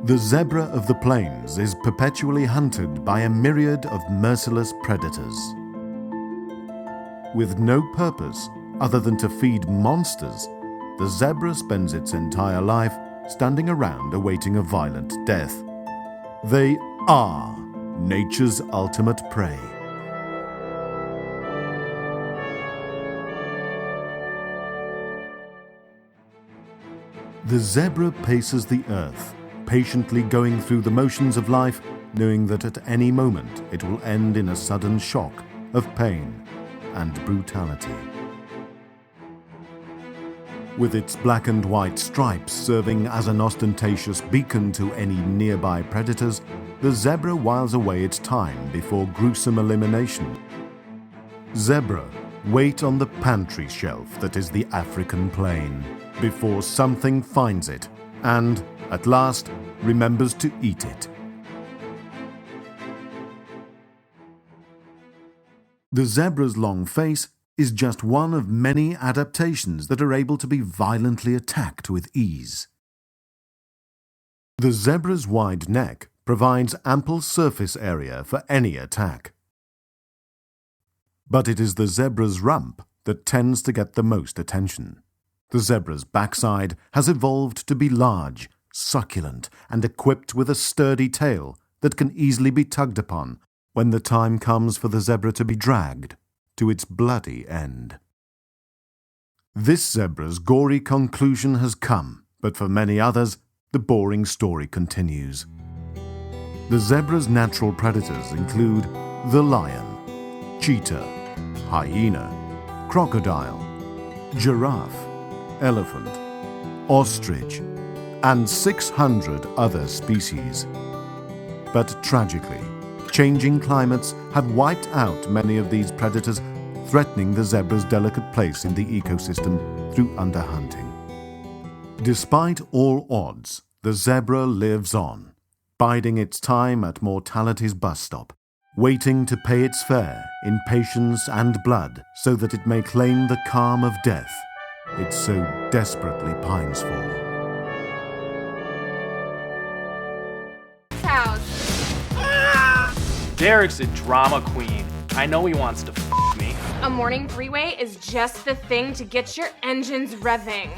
The zebra of the plains is perpetually hunted by a myriad of merciless predators. With no purpose other than to feed monsters, the zebra spends its entire life standing around awaiting a violent death. They are nature's ultimate prey. The zebra paces the earth, patiently going through the motions of life, knowing that at any moment it will end in a sudden shock of pain and brutality. With its black and white stripes serving as an ostentatious beacon to any nearby predators, the zebra whiles away its time before gruesome elimination. Zebra wait on the pantry shelf that is the African plain before something finds it and, at last, remembers to eat it. The zebra's long face is just one of many adaptations that are able to be violently attacked with ease. The zebra's wide neck provides ample surface area for any attack. But it is the zebra's rump that tends to get the most attention. The zebra's backside has evolved to be large, succulent, and equipped with a sturdy tail that can easily be tugged upon when the time comes for the zebra to be dragged to its bloody end. This zebra's gory conclusion has come, but for many others, the boring story continues. The zebra's natural predators include the lion, cheetah, hyena, crocodile, giraffe, elephant, ostrich, and 600 other species. But tragically, changing climates have wiped out many of these predators, threatening the zebra's delicate place in the ecosystem through underhunting. Despite all odds, the zebra lives on, biding its time at mortality's bus stop, waiting to pay its fare in patience and blood so that it may claim the calm of death it so desperately pines for. Derek's a drama queen. I know he wants to f me. A morning three-way is just the thing to get your engines revving.